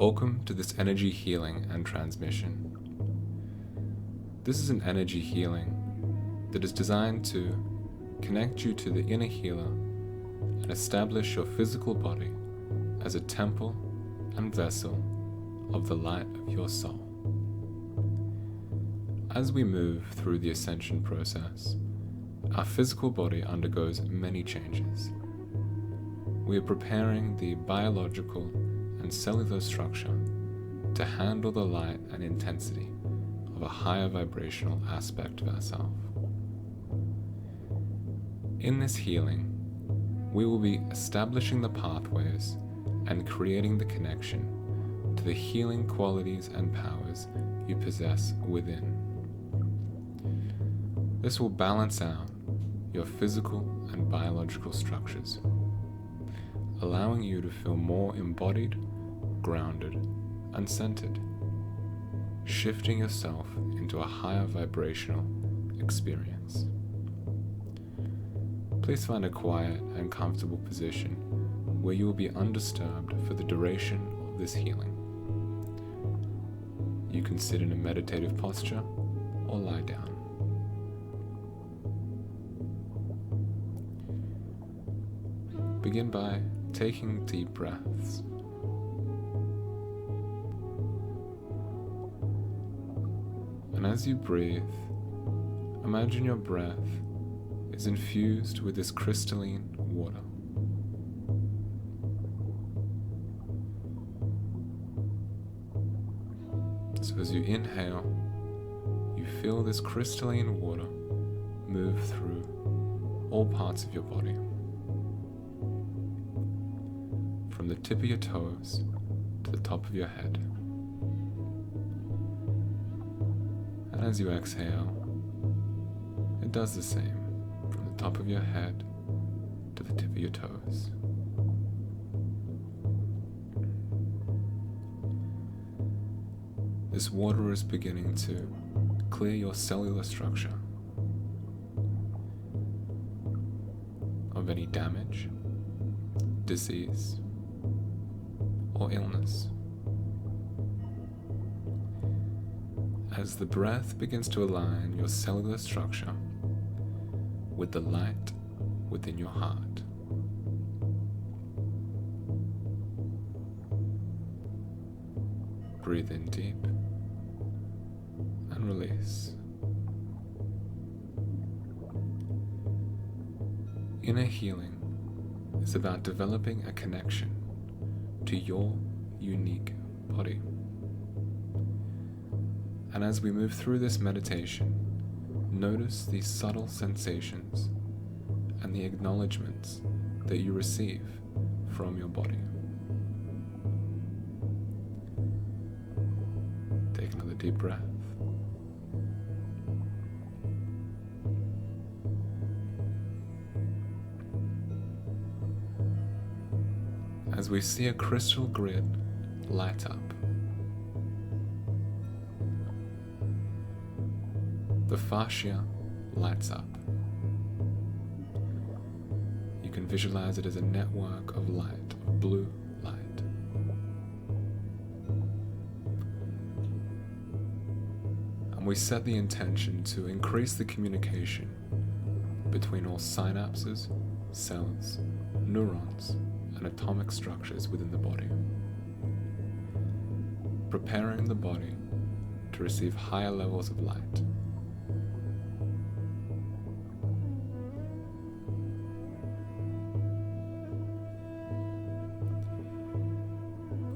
Welcome to this energy healing and transmission. This is an energy healing that is designed to connect you to the inner healer and establish your physical body as a temple and vessel of the light of your soul. As we move through the ascension process, our physical body undergoes many changes. We are preparing the biological and cellular structure to handle the light and intensity of a higher vibrational aspect of ourselves. In this healing, we will be establishing the pathways and creating the connection to the healing qualities and powers you possess within. This will balance out your physical and biological structures, allowing you to feel more embodied, grounded, and centered, shifting yourself into a higher vibrational experience. Please find a quiet and comfortable position where you will be undisturbed for the duration of this healing. You can sit in a meditative posture or lie down. Begin by taking deep breaths. And as you breathe, imagine your breath is infused with this crystalline water. So as you inhale, you feel this crystalline water move through all parts of your body. From the tip of your toes to the top of your head. And as you exhale, it does the same from the top of your head to the tip of your toes. This water is beginning to clear your cellular structure of any damage, disease, or illness. As the breath begins to align your cellular structure with the light within your heart. Breathe in deep and release. Inner healing is about developing a connection to your unique body. And as we move through this meditation, notice these subtle sensations and the acknowledgements that you receive from your body. Take another deep breath. As we see a crystal grid light up, the fascia lights up. You can visualize it as a network of light, of blue light. And we set the intention to increase the communication between all synapses, cells, neurons, and atomic structures within the body, preparing the body to receive higher levels of light.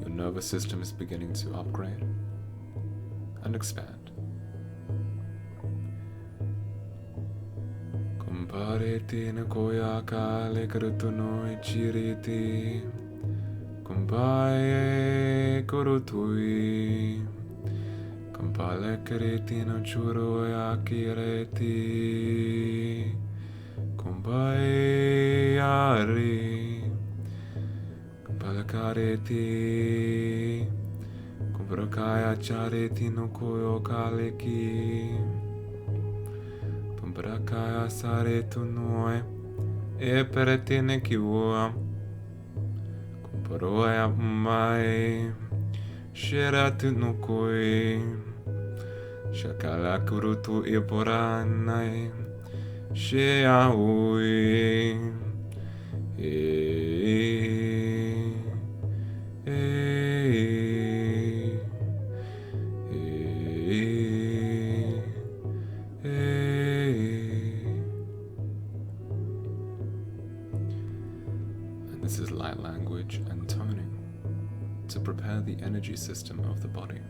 Your nervous system is beginning to upgrade and expand. Compareti na koya kale krutunoi chiriti, compae kurutui, compale kreti no churoya kireti, compae ari, compale kareti, comprakaya chareti no koyo kaleki. Brakaya sare tu noi e peretine kiua comparoya mai Shiratu no koi, shakalakurutu iporanai, shiaui, And this is light language and toning to prepare the energy system of the body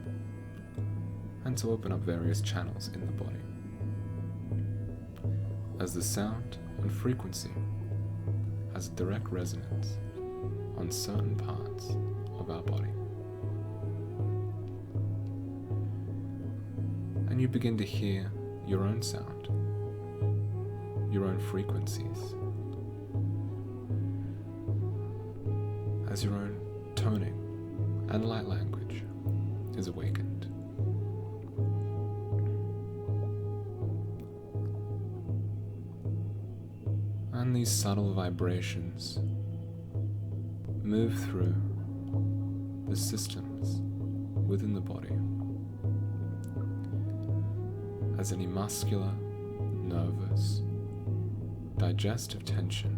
and to open up various channels in the body, as the sound and frequency has a direct resonance on certain parts of our body. And you begin to hear your own sound, your own frequencies, as your own toning and light language is awakened. And these subtle vibrations move through the systems within the body as any muscular, nervous, digestive tension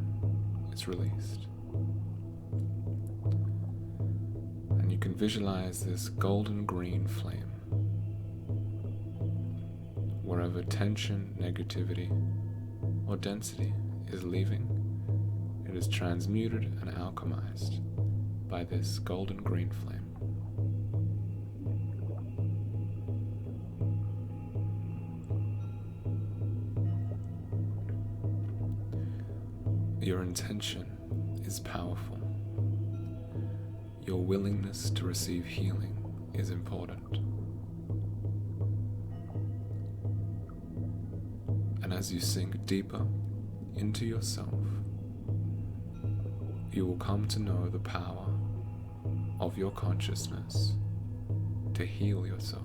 is released. And you can visualize this golden green flame. Wherever tension, negativity, or density is leaving, it is transmuted and alchemized by this golden green flame. Your intention is powerful. Your willingness to receive healing is important. And as you sink deeper into yourself, you will come to know the power of your consciousness to heal yourself.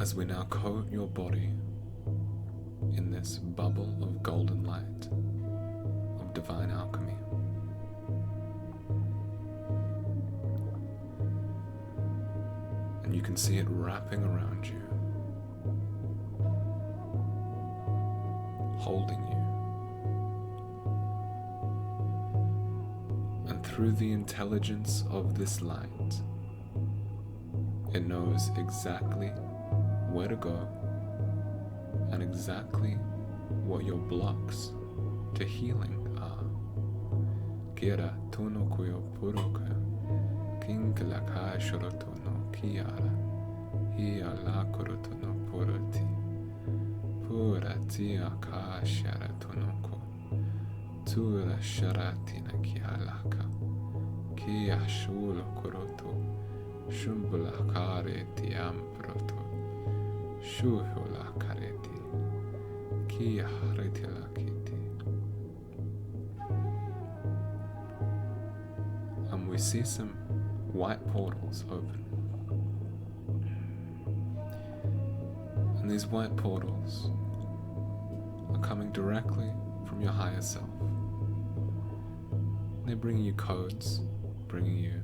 As we now coat your body in this bubble of golden light, of divine alchemy, and you can see it wrapping around you, holding you, and through the intelligence of this light, it knows exactly where to go and exactly what your blocks to healing are. Kira tuno kuyo puruka, kinkala ka shoroto no kiara, hiya la koroto no purati, purati aka sharatonoko, tura sharatina kialaka, kia shulo koroto, shumbula kare tiamproto, shuhula kareti, kia haretila kiti. And we see some white portals open. And these white portals are coming directly from your higher self. They're bringing you codes, bringing you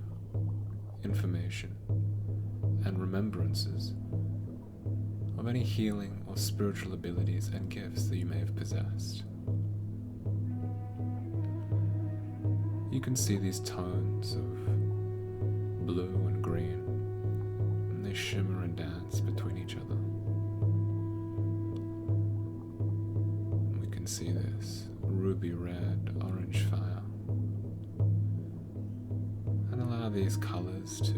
information and remembrances of any healing or spiritual abilities and gifts that you may have possessed. You can see these tones of blue and green, and they shimmer and dance between each other. And we can see this ruby red, orange fire, and allow these colors to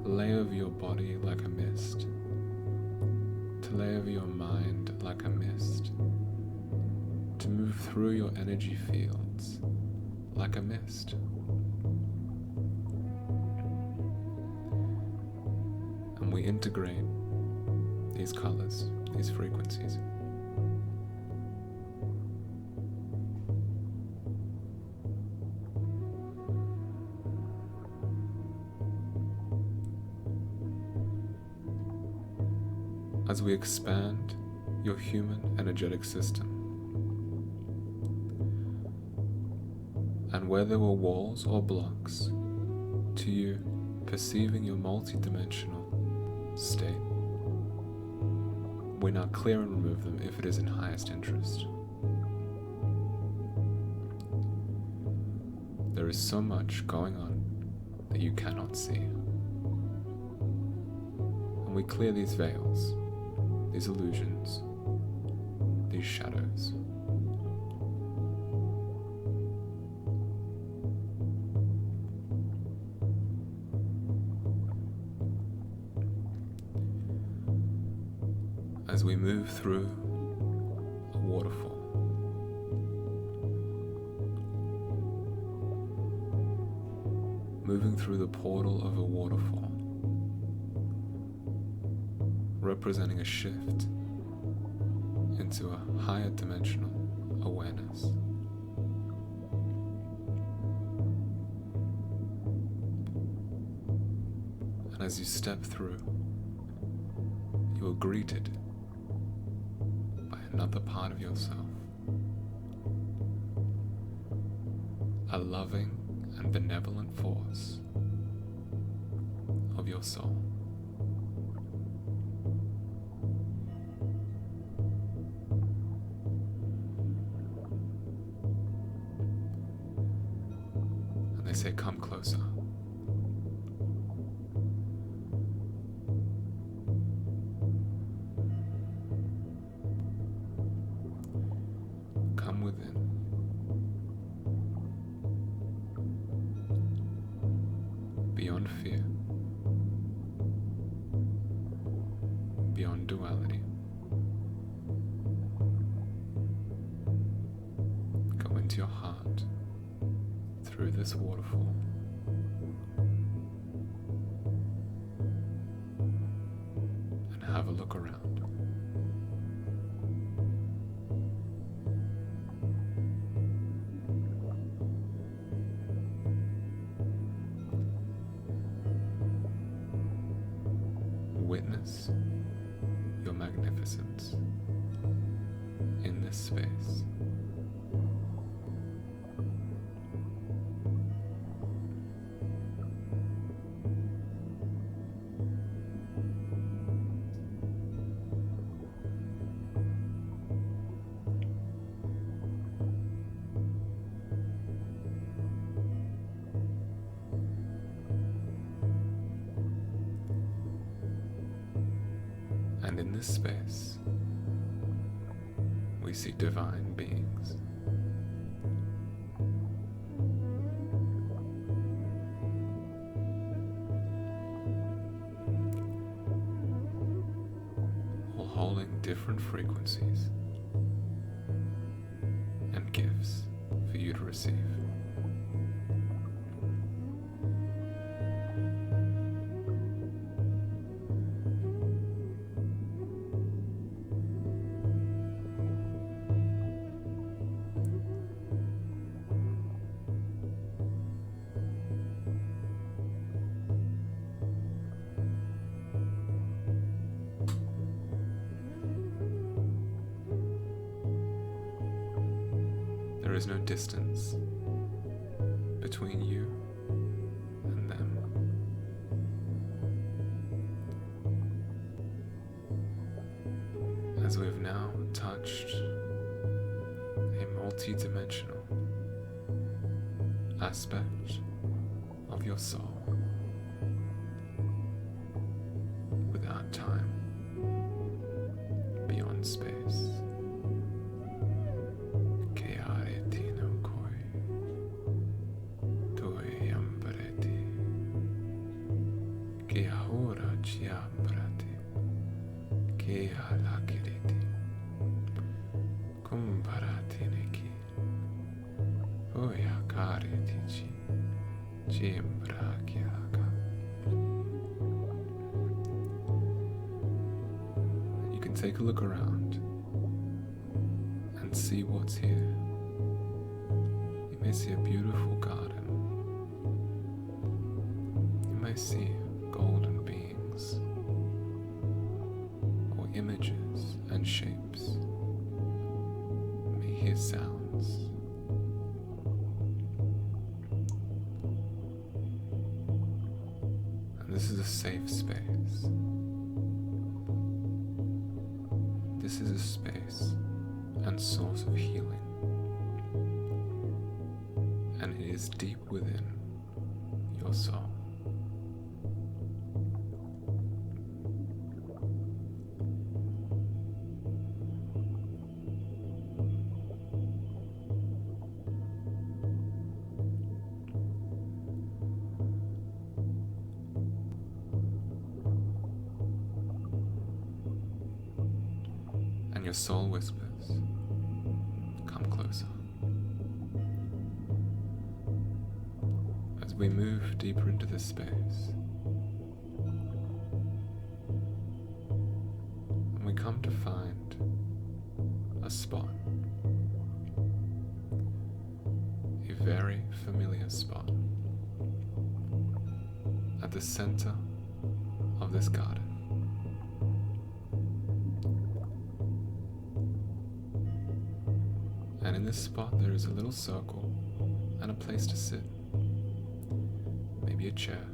lay over your body like a mist, to lay over your mind like a mist, to move through your energy fields like a mist. And we integrate these colors, these frequencies. As we expand your human energetic system And where there were walls or blocks to you perceiving your multidimensional state, we now clear and remove them if it is in highest interest. There is so much going on that you cannot see. And we clear these veils, these illusions, these shadows. As we move through a waterfall, moving through the portal of a waterfall, representing a shift into a higher dimensional awareness. And as you step through, you are greeted by another part of yourself, a loving and benevolent force of your soul. And they say, come closer. Come within. Beyond fear, beyond duality. Go into your heart through this waterfall. And have a look around. Witness your magnificence in this space. And in this space, we see divine beings. All holding different frequencies and gifts for you to receive. There is no distance between you and them. As we have now touched a multi-dimensional aspect of your soul without time, beyond space. You can take a look around and see what's here. You may see a beautiful garden. You may see golden beings or images and shapes. You may hear sounds. this is a safe space. This is a space and source of healing, and it is deep within your soul. And your soul whispers, "Come closer." As we move deeper into this space, and we come to find a spot, a very familiar spot, at the center of this garden. And in this spot there is a little circle and a place to sit. Maybe a chair.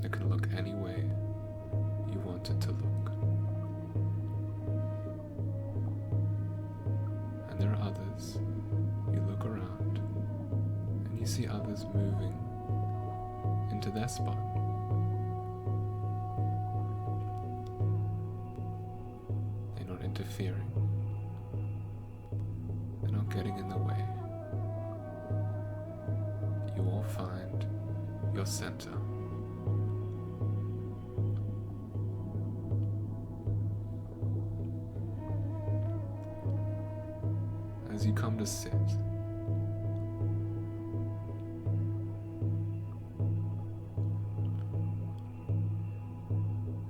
It can look any way you want it to look. And there are others. You look around and you see others moving into their spot. They're not interfering. They're not getting in the way. You all find your center. As you come to sit,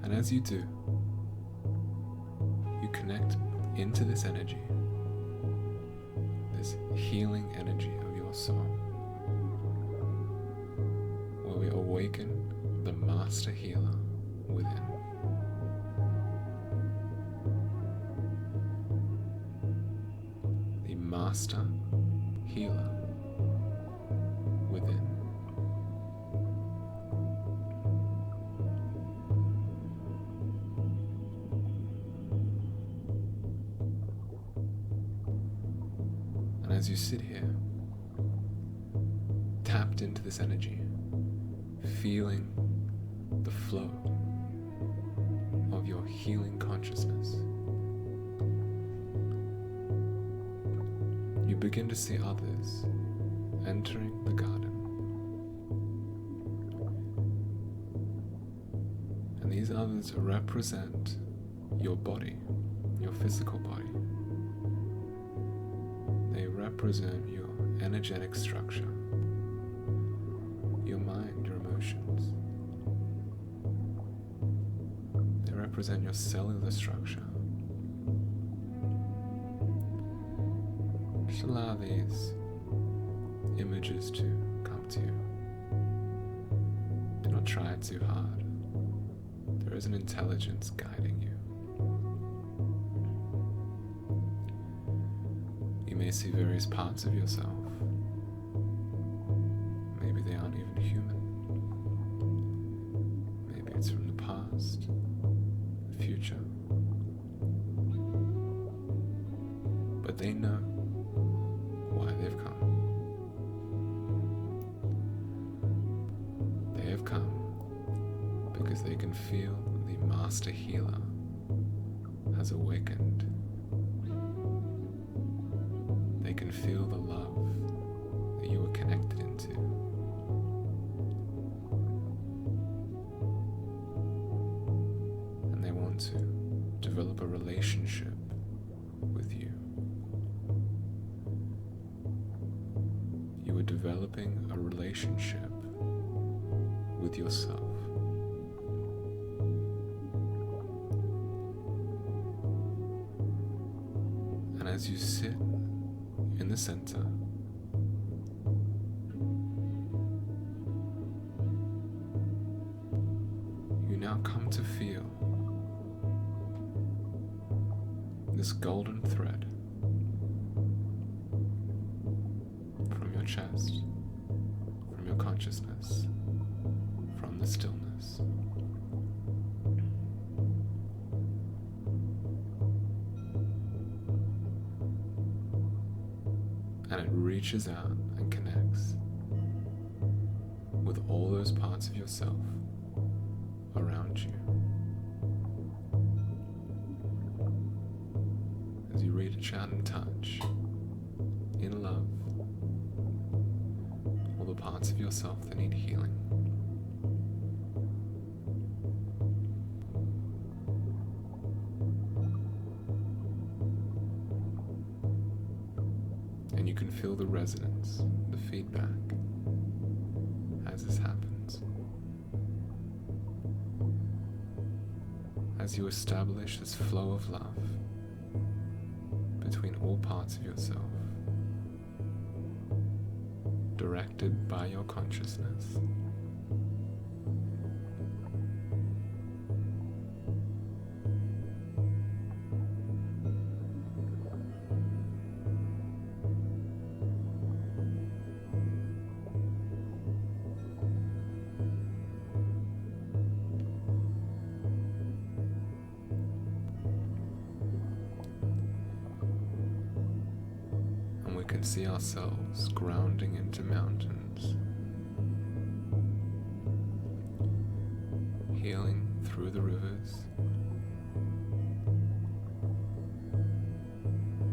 and as you do, you connect into this energy, this healing energy of your soul, where we awaken the master healer within. The master healer within. And as you sit here, tapped into this energy, feeling the flow of your healing consciousness, you begin to see others entering the garden. And these others represent your body, your physical body. They represent your energetic structure, your mind, your emotions. They represent your cellular structure. Just allow these images to come to you. Do not try too hard. There is an intelligence guiding you. You may see various parts of yourself. Maybe they aren't even human. Maybe it's from the past, the future. But they know why they've come. They have come because they can feel the master healer has awakened. They can feel the love that you were connected into. And they want to develop a relationship with you. You are developing a relationship with yourself. And as you sit in the center, you now come to feel this golden thread from your chest, from your consciousness, from from the stillness. And it reaches out and connects with all those parts of yourself around you. As you reach out and touch, in love, all the parts of yourself that need healing. And you can feel the resonance, the feedback, as this happens. As you establish this flow of love between all parts of yourself, directed by your consciousness. Can see ourselves grounding into mountains, healing through the rivers,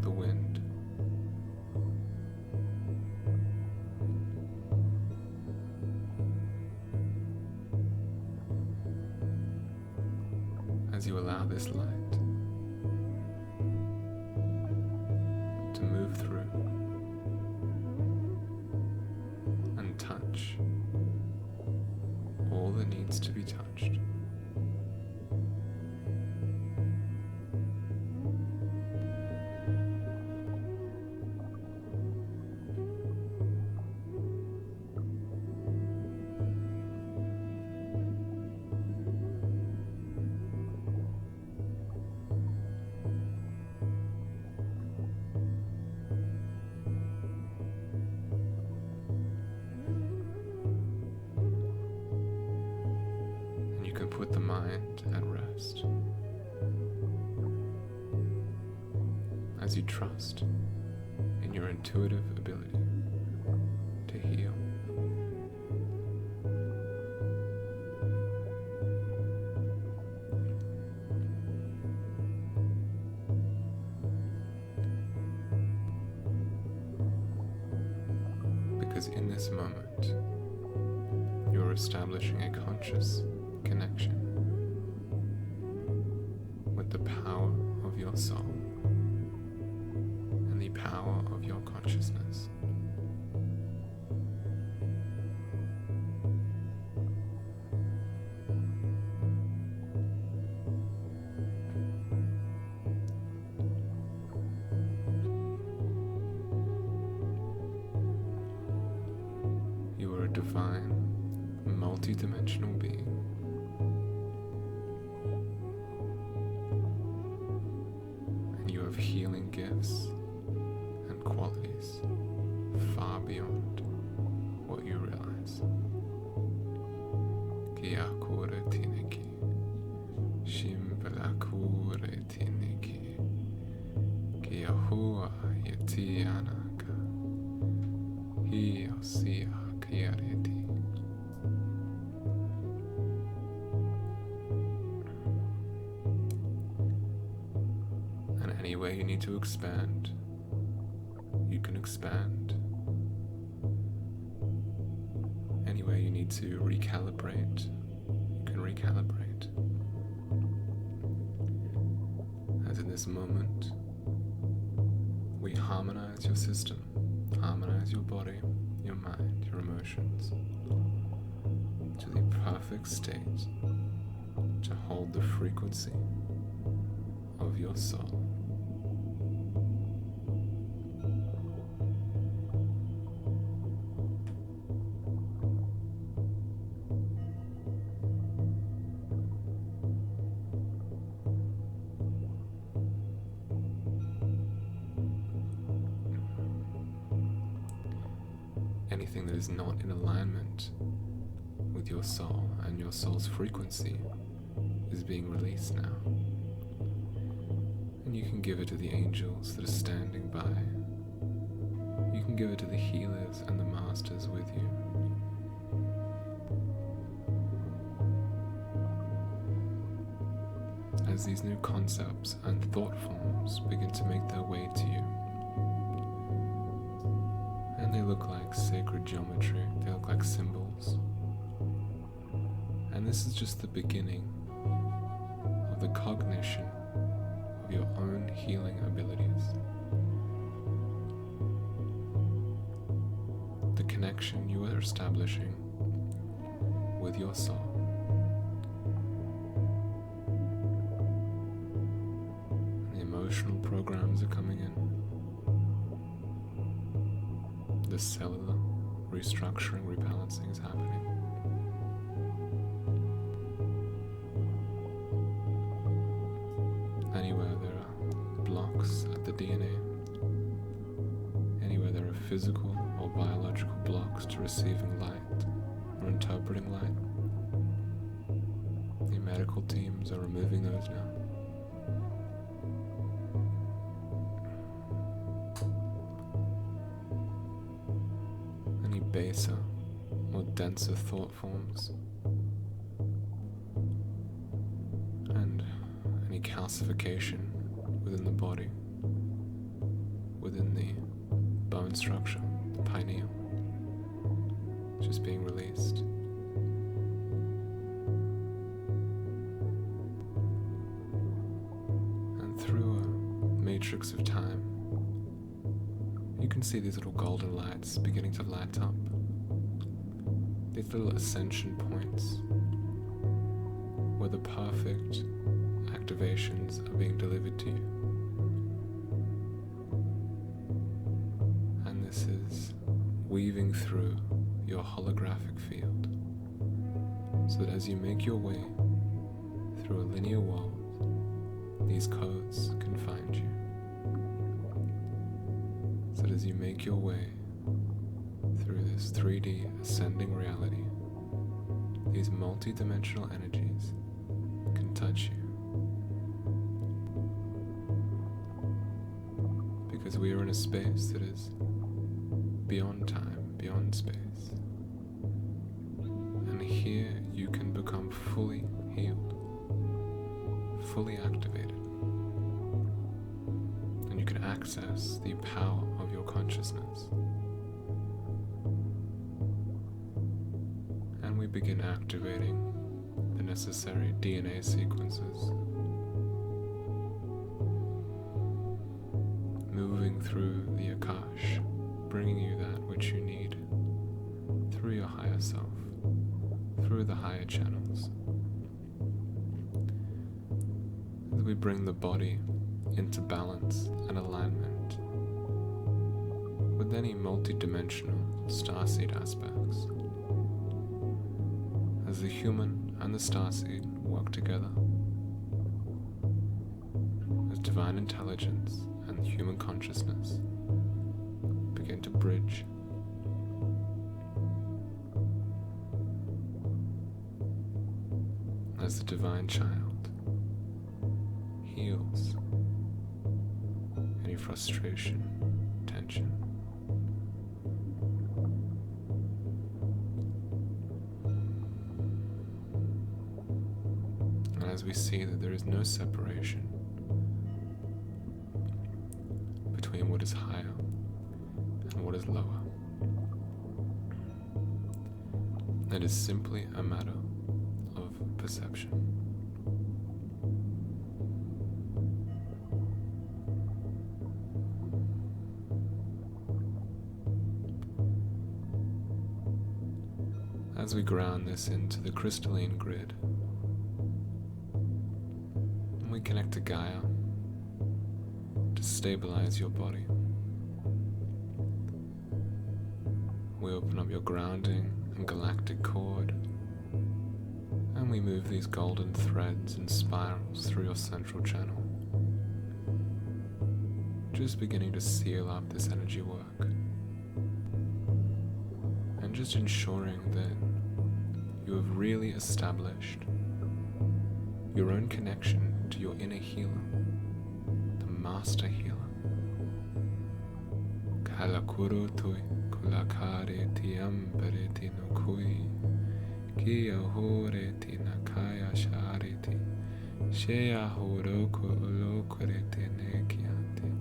the wind, as you allow this light to move through and touch all that needs to be touched. Put the mind at rest as you trust in your intuitive ability to heal. Because in this moment, you're establishing a conscious connection with the power of your soul and the power of your consciousness. You are a divine, multi-dimensional being. Of healing gifts and qualities far beyond what you realize. Kiakure tineki, shimbelakure tineki, kiahua yeti anaka, hiosia kiareti. Anywhere you need to expand, you can expand. Anywhere you need to recalibrate, you can recalibrate. As in this moment, we harmonize your system, harmonize your body, your mind, your emotions, to the perfect state to hold the frequency of your soul. Anything that is not in alignment with with your soul, and your soul's frequency is being released now. And you can give it to the angels that are standing by. You can give it to the healers and the masters with you. As these new concepts and thought forms begin to make their way to you. And they look like sacred geometry, they look like symbols. And this is just the beginning of the cognition of your own healing abilities. The connection you are establishing with your soul. The emotional programs are coming in. The cellular restructuring, rebalancing is happening. Anywhere there are blocks at the DNA, anywhere there are physical or biological blocks to receiving light or interpreting light, the medical teams are removing those now. Any baser or denser thought forms, and any calcification within the body, within the bone structure, the pineal, just being released. And through a matrix of time, you can see these little golden lights beginning to light up. These little ascension points where the perfect activations are being delivered to you. And this is weaving through your holographic field, so that as you make your way through a linear world, these codes can find you. So that as you make your way through this 3D ascending reality, these multi-dimensional energies can touch you. Because we are in a space that is beyond time, beyond space. And here you can become fully healed, fully activated. And you can access the power of your consciousness. And we begin activating the necessary DNA sequences, moving through the Akash, bringing you that which you need through your higher self, through the higher channels. As we bring the body into balance and alignment with any multi-dimensional starseed aspects, as the human and the starseed work together, as divine intelligence and human consciousness begin to bridge, as the divine child heals any frustration, tension. And as we see that there is no separation between what is higher and what is lower, it is simply a matter of perception. As we ground this into the crystalline grid, and we connect to Gaia to stabilize your body, we open up your grounding and galactic cord, and we move these golden threads and spirals through your central channel, just beginning to seal up this energy work, and just ensuring that you have really established your own connection to your inner healer, the master healer. Kalakuru tui kulakare tiambere tinukui kia hore tinakaya shariti shea horoko olokore tenekiante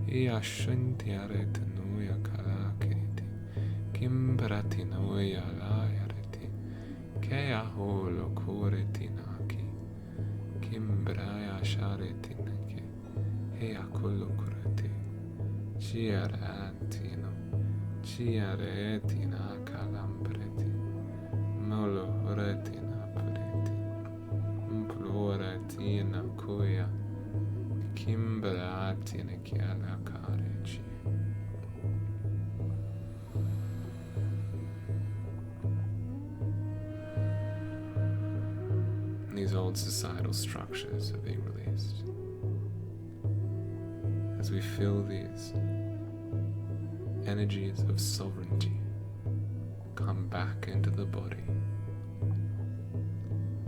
ia shintiare tenuya kalakiriti kimbrati noya layariti kea holo kore tinaki kimbraya sharitinake hea kolokurati Ciaratino, ciaretina calambreti, molo retina preti, imploratina cuia, kimbratina chiala careci. These old societal structures are being released. As we feel these energies of sovereignty come back into the body,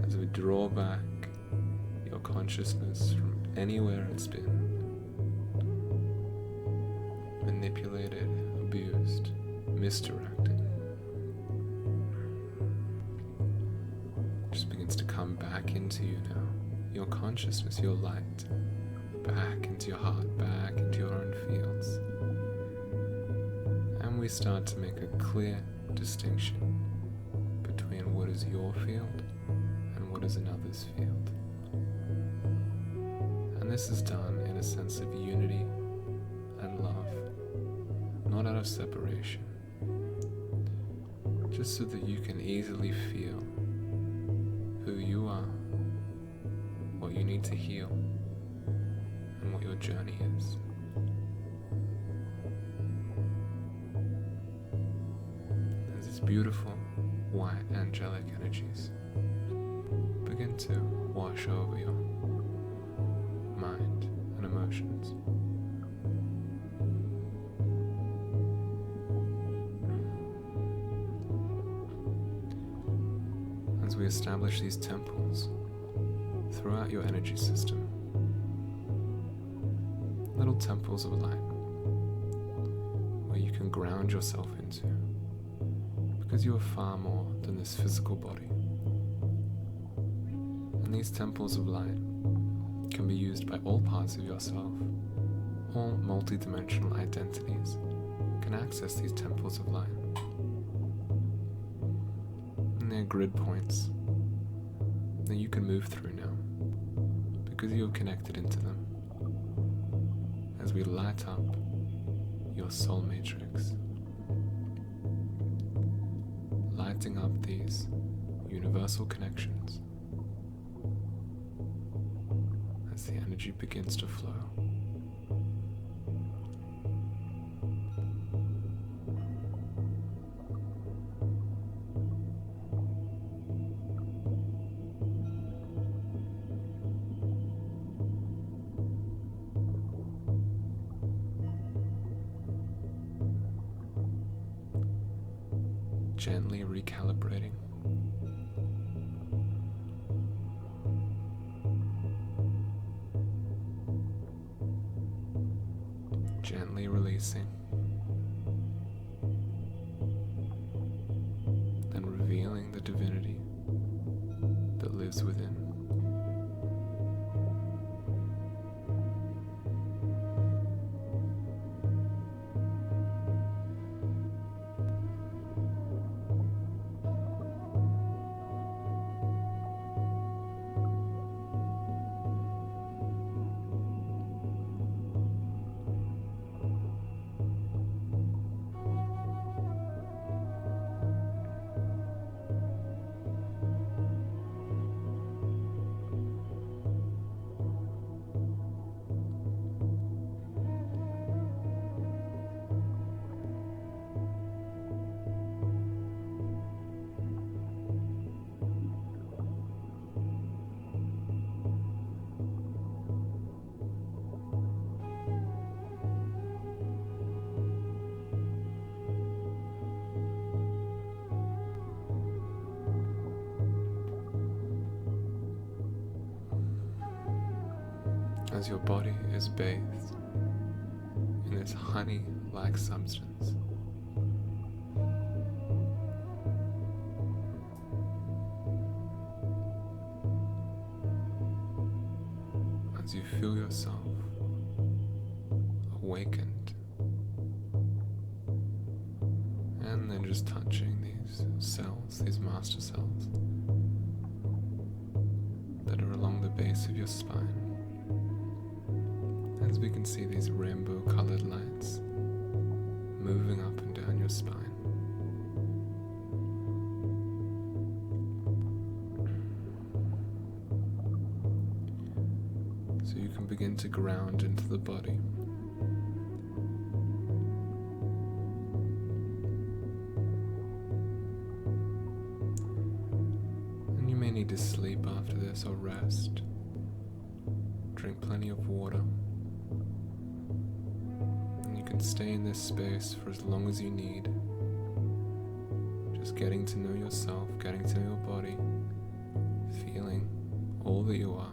as we draw back your consciousness from anywhere it's been manipulated, abused, misdirected, just begins to come back into you now. Your consciousness, your light, back into your heart, back into your own fields. And we start to make a clear distinction between what is your field and what is another's field. And this is done in a sense of unity and love, not out of separation, just so that you can easily feel who you are, what you need to heal, and what your journey is. As these beautiful, white, angelic energies begin to wash over your mind and emotions. As we establish these temples throughout your energy system, little temples of light where you can ground yourself into, because you are far more than this physical body. And these temples of light can be used by all parts of yourself. All multidimensional identities can access these temples of light. And they're grid points that you can move through now, because you are connected into them. As we light up your soul matrix, lighting up these universal connections as the energy begins to flow. Gently recalibrating. Gently releasing. Then revealing the divinity that lives within. as your body is bathed in this honey-like substance. As you feel yourself awakened, and then just touching these cells, these master cells that are along the base of your spine. As we can see these rainbow colored lights moving up and down your spine. So you can begin to ground into the body. And you may need to sleep after this or rest. Drink plenty of water. And you can stay in this space for as long as you need. Just getting to know yourself, getting to know your body, feeling all that you are.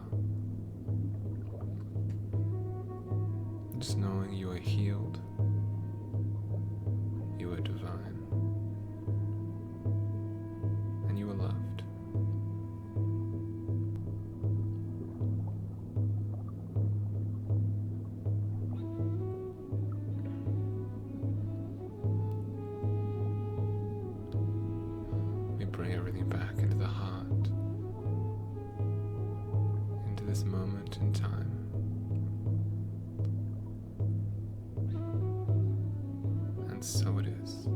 Just knowing you are healed, you are divine, and you are loved. We bring everything back into the heart, into this moment in time. So it is.